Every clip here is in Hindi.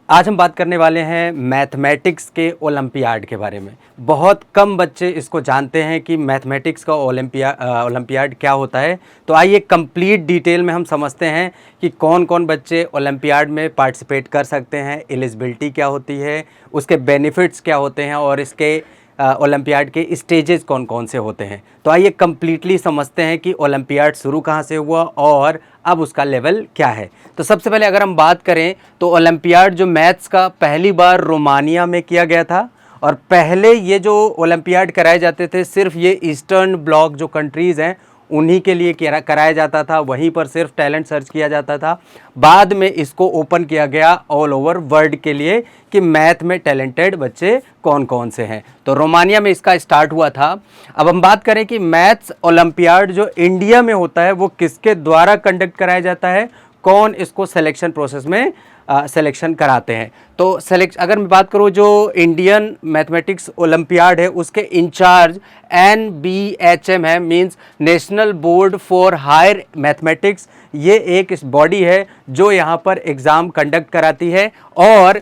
आज हम बात करने वाले हैं मैथमेटिक्स के ओलंपियाड के बारे में। बहुत कम बच्चे इसको जानते हैं कि मैथमेटिक्स का ओलंपियाड क्या होता है। तो आइए कंप्लीट डिटेल में हम समझते हैं कि कौन कौन बच्चे ओलंपियाड में पार्टिसिपेट कर सकते हैं, एलिजिबिलिटी क्या होती है, उसके बेनिफिट्स क्या होते हैं और इसके ओलंपियाड के स्टेजेस कौन कौन से होते हैं। तो आइए कंप्लीटली समझते हैं कि ओलंपियाड शुरू कहाँ से हुआ और अब उसका लेवल क्या है। तो सबसे पहले अगर हम बात करें तो ओलंपियाड जो मैथ्स का पहली बार रोमानिया में किया गया था। और पहले ये जो ओलंपियाड कराए जाते थे सिर्फ ये ईस्टर्न ब्लॉक जो कंट्रीज़ हैं उन्हीं के लिए कराया जाता था, वहीं पर सिर्फ टैलेंट सर्च किया जाता था। बाद में इसको ओपन किया गया ऑल ओवर वर्ल्ड के लिए कि मैथ में टैलेंटेड बच्चे कौन कौन से हैं। तो रोमानिया में इसका स्टार्ट हुआ था। अब हम बात करें कि मैथ्स ओलंपियाड जो इंडिया में होता है वो किसके द्वारा कंडक्ट कराया जाता है, कौन इसको सिलेक्शन प्रोसेस में सिलेक्शन कराते हैं। तो अगर मैं बात करूँ जो इंडियन मैथमेटिक्स ओलंपियाड है उसके इंचार्ज NBHM है, means national board for higher mathematics. ये एक इस बॉडी है जो यहाँ पर एग्ज़ाम कंडक्ट कराती है और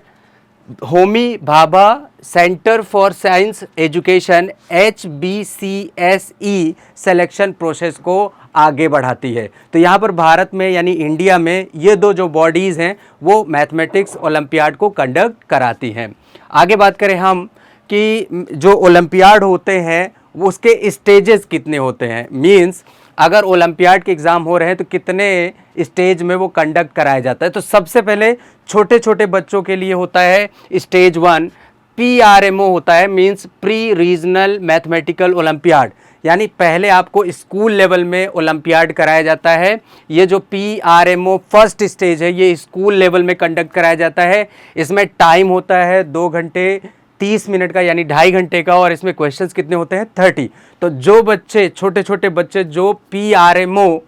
Homi Bhabha centre for science education HBCSE selection process को आगे बढ़ाती है। तो यहाँ पर भारत में यानी इंडिया में ये दो जो बॉडीज़ हैं वो मैथमेटिक्स ओलंपियाड को कंडक्ट कराती हैं। आगे बात करें हम कि जो ओलंपियाड होते हैं वो उसके स्टेजेस कितने होते हैं, मींस अगर ओलंपियाड के एग्ज़ाम हो रहे हैं तो कितने स्टेज में वो कंडक्ट कराया जाता है। तो सबसे पहले छोटे छोटे बच्चों के लिए होता है स्टेज 1 PRMO होता है, means pre regional mathematical olympiad. यानी पहले आपको स्कूल लेवल में ओलंपियाड कराया जाता है। ये जो PRMO फर्स्ट स्टेज है ये स्कूल लेवल में कंडक्ट कराया जाता है। इसमें टाइम होता है 2 घंटे 30 मिनट का यानी 2.5 घंटे का और इसमें क्वेश्चंस कितने होते हैं 30। तो जो बच्चे छोटे छोटे बच्चे जो PRMO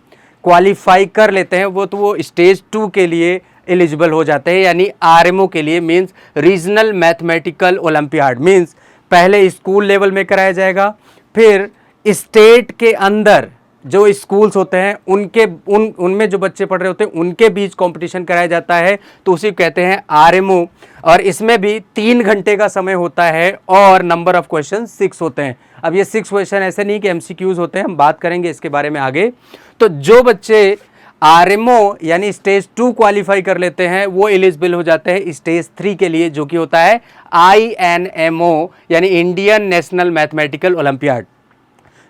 क्वालिफाई कर लेते हैं वो स्टेज 2 के लिए एलिजिबल हो जाते हैं, यानी RMO के लिए means regional mathematical olympiad. Means पहले स्कूल लेवल में कराया जाएगा, फिर स्टेट के अंदर जो स्कूल्स होते हैं उनमें जो बच्चे पढ़ रहे होते हैं उनके बीच कंपटीशन कराया जाता है, तो उसी कहते हैं RMO। और इसमें भी 3 घंटे का समय होता है और नंबर ऑफ क्वेश्चन 6 होते हैं। अब ये 6 क्वेश्चन ऐसे नहीं कि MCQs होते हैं, हम बात करेंगे इसके बारे में आगे। तो जो बच्चे RMO यानी स्टेज 2 क्वालिफाई कर लेते हैं वो एलिजिबल हो जाते हैं स्टेज 3 के लिए, जो कि होता है INMO यानी इंडियन नेशनल मैथमेटिकल ओलंपियाड।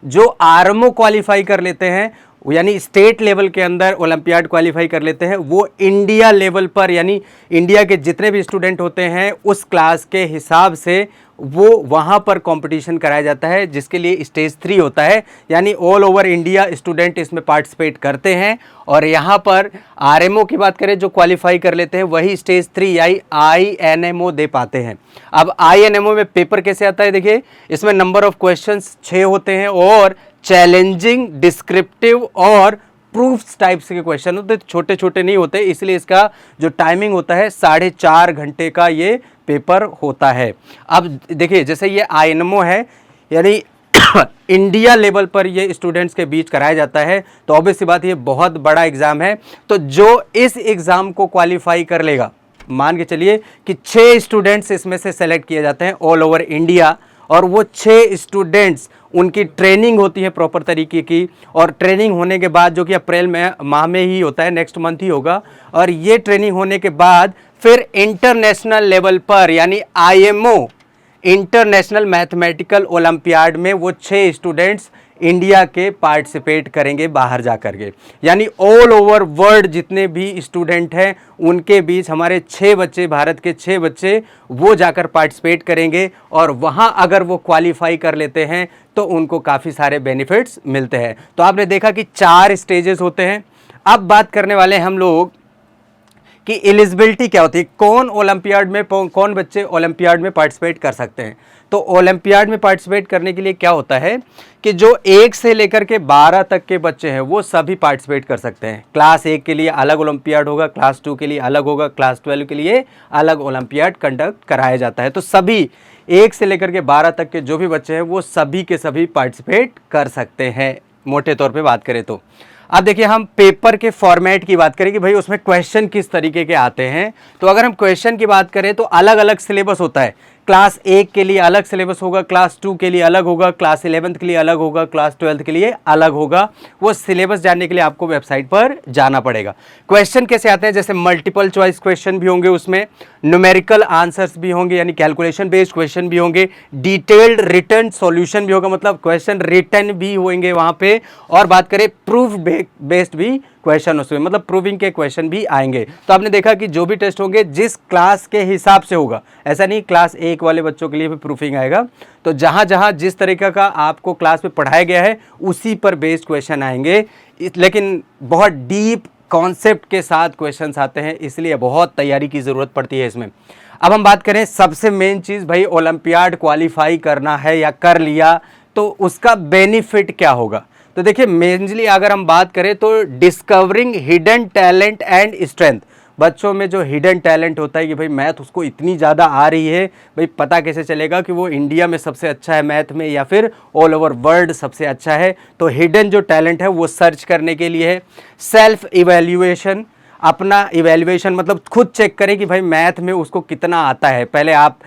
जो RMO क्वालिफाई कर लेते हैं यानी स्टेट लेवल के अंदर ओलंपियाड क्वालिफाई कर लेते हैं वो इंडिया लेवल पर यानी इंडिया के जितने भी स्टूडेंट होते हैं उस क्लास के हिसाब से वो वहाँ पर कंपटीशन कराया जाता है, जिसके लिए स्टेज 3 होता है। यानी ऑल ओवर इंडिया स्टूडेंट इसमें पार्टिसिपेट करते हैं। और यहाँ पर RMO की बात करें जो क्वालिफाई कर लेते हैं वही स्टेज 3 यानी INMO दे पाते हैं। अब INMO में पेपर कैसे आता है, देखिए इसमें नंबर ऑफ क्वेश्चंस 6 होते हैं और चैलेंजिंग, डिस्क्रिप्टिव और प्रूफ्स टाइप्स के क्वेश्चन होते हैं, छोटे छोटे नहीं होते, इसलिए इसका जो टाइमिंग होता है 4.5 घंटे का ये पेपर होता है। अब देखिए जैसे ये INMO है यानी इंडिया लेवल पर ये स्टूडेंट्स के बीच कराया जाता है, तो ऑब्वियस सी बात ये बहुत बड़ा एग्ज़ाम है। तो जो इस एग्ज़ाम को क्वालिफाई कर लेगा, मान के चलिए कि 6 स्टूडेंट्स इसमें से सेलेक्ट किए जाते हैं ऑल ओवर इंडिया, और वो 6 स्टूडेंट्स उनकी ट्रेनिंग होती है प्रॉपर तरीके की, और ट्रेनिंग होने के बाद जो कि अप्रैल माह में ही होता है, नेक्स्ट मंथ ही होगा, और ये ट्रेनिंग होने के बाद फिर इंटरनेशनल लेवल पर यानी IMO इंटरनेशनल मैथमेटिकल ओलंपियाड में वो 6 स्टूडेंट्स इंडिया के पार्टिसिपेट करेंगे बाहर जा कर के। यानी ऑल ओवर वर्ल्ड जितने भी स्टूडेंट हैं उनके बीच हमारे 6 बच्चे, भारत के 6 बच्चे वो जाकर पार्टिसिपेट करेंगे, और वहाँ अगर वो क्वालिफाई कर लेते हैं तो उनको काफ़ी सारे बेनिफिट्स मिलते हैं। तो आपने देखा कि 4 स्टेजेस होते हैं। अब बात करने वाले हैं हम लोग कि एलिजिबिलिटी क्या होती है, कौन ओलंपियाड में कौन बच्चे ओलंपियाड में पार्टिसिपेट कर सकते हैं। तो ओलंपियाड में पार्टिसिपेट करने के लिए क्या होता है कि जो 1 से लेकर के 12 तक के बच्चे हैं वो सभी पार्टिसिपेट कर सकते हैं। क्लास 1 के लिए अलग ओलंपियाड होगा, क्लास 2 के लिए अलग होगा, क्लास 12 के लिए अलग ओलंपियाड कंडक्ट कराया जाता है। तो सभी 1 से लेकर के 12 तक के जो भी बच्चे हैं वो सभी के सभी पार्टिसिपेट कर सकते हैं, मोटे तौर पे बात करें तो। अब देखिए हम पेपर के फॉर्मेट की बात करें कि भाई उसमें क्वेश्चन किस तरीके के आते हैं। तो अगर हम क्वेश्चन की बात करें तो अलग अलग सिलेबस होता है। क्लास 1 के लिए अलग सिलेबस होगा, क्लास 2 के लिए अलग होगा, क्लास 11th के लिए अलग होगा, क्लास 12th के लिए अलग होगा। वो सिलेबस जानने के लिए आपको वेबसाइट पर जाना पड़ेगा। क्वेश्चन कैसे आते हैं, जैसे मल्टीपल चॉइस क्वेश्चन भी होंगे, उसमें न्यूमेरिकल आंसर्स भी होंगे यानी कैलकुलेशन बेस्ड क्वेश्चन भी होंगे, डिटेल्ड रिटर्न सॉल्यूशन भी होगा मतलब क्वेश्चन रिटर्न भी होंगे वहां पे, और बात करें प्रूफ बेस्ड भी क्वेश्चन उसमें मतलब प्रूविंग के क्वेश्चन भी आएंगे। तो आपने देखा कि जो भी टेस्ट होंगे जिस क्लास के हिसाब से होगा, ऐसा नहीं क्लास 1 वाले बच्चों के लिए भी प्रूफिंग आएगा। तो जहां जहां जिस तरीके का आपको क्लास में पढ़ाया गया है उसी पर बेस्ड क्वेश्चन आएंगे, लेकिन बहुत डीप कॉन्सेप्ट के साथ क्वेश्चंस आते हैं, इसलिए बहुत तैयारी की ज़रूरत पड़ती है इसमें। अब हम बात करें सबसे मेन चीज़, भाई ओलंपियाड क्वालिफाई करना है या कर लिया तो उसका बेनिफिट क्या होगा। तो देखिए मेनली अगर हम बात करें तो discovering hidden talent and strength, बच्चों में जो हिडन टैलेंट होता है कि भाई मैथ उसको इतनी ज़्यादा आ रही है, भाई पता कैसे चलेगा कि वो इंडिया में सबसे अच्छा है मैथ में या फिर ऑल ओवर वर्ल्ड सबसे अच्छा है। तो हिडन जो टैलेंट है वो सर्च करने के लिए है। सेल्फ इवैल्यूएशन, अपना इवैल्यूएशन मतलब खुद चेक करें कि भाई मैथ में उसको कितना आता है। पहले आप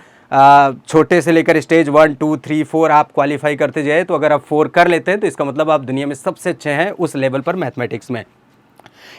छोटे से लेकर स्टेज 1 2 3 4 आप क्वालिफाई करते जाए, तो अगर आप 4 कर लेते हैं तो इसका मतलब आप दुनिया में सबसे अच्छे हैं उस लेवल पर मैथमेटिक्स में।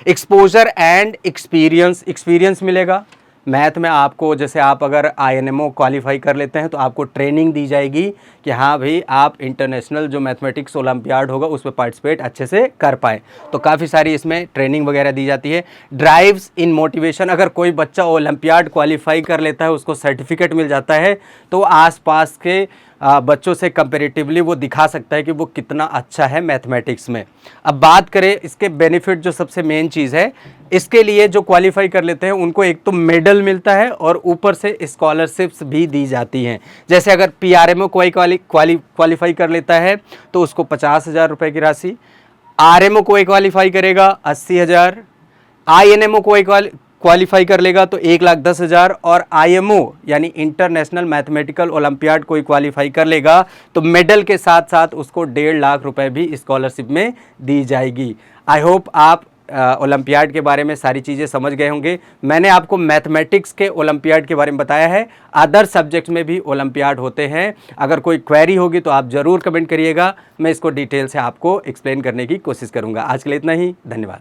एक्सपोजर एंड एक्सपीरियंस मिलेगा मैथ में आपको। जैसे आप अगर INMO क्वालिफाई कर लेते हैं तो आपको ट्रेनिंग दी जाएगी कि हाँ भाई आप इंटरनेशनल जो मैथमेटिक्स ओलंपियाड होगा उसमें पार्टिसिपेट अच्छे से कर पाएँ, तो काफ़ी सारी इसमें ट्रेनिंग वगैरह दी जाती है। ड्राइव्स इन मोटिवेशन, अगर कोई बच्चा ओलंपियाड क्वालिफाई कर लेता है उसको सर्टिफिकेट मिल जाता है तो आसपास के बच्चों से कंपेरेटिवली वो दिखा सकता है कि वो कितना अच्छा है मैथमेटिक्स में। अब बात करें इसके बेनिफिट, जो सबसे मेन चीज़ है इसके लिए जो क्वालिफाई कर लेते हैं उनको एक तो मेडल मिलता है और ऊपर से स्कॉलरशिप्स भी दी जाती हैं। जैसे अगर PRMO कोई क्वालिफाई कर लेता है तो उसको 50,000 रुपये की राशि, RMO कोई क्वालिफाई करेगा 80,000, INMO कोई क्वालिफाई कर लेगा तो 1,10,000, और IMO यानी इंटरनेशनल मैथमेटिकल ओलंपियाड कोई क्वालिफाई कर लेगा तो मेडल के साथ साथ उसको 1.5 लाख रुपए भी स्कॉलरशिप में दी जाएगी। आई होप आप ओलंपियाड के बारे में सारी चीज़ें समझ गए होंगे। मैंने आपको मैथमेटिक्स के ओलंपियाड के बारे में बताया है, अदर सब्जेक्ट में भी ओलंपियाड होते हैं। अगर कोई क्वेरी होगी तो आप ज़रूर कमेंट करिएगा, मैं इसको डिटेल से आपको एक्सप्लेन करने की कोशिश करूँगा। आज के लिए इतना ही, धन्यवाद।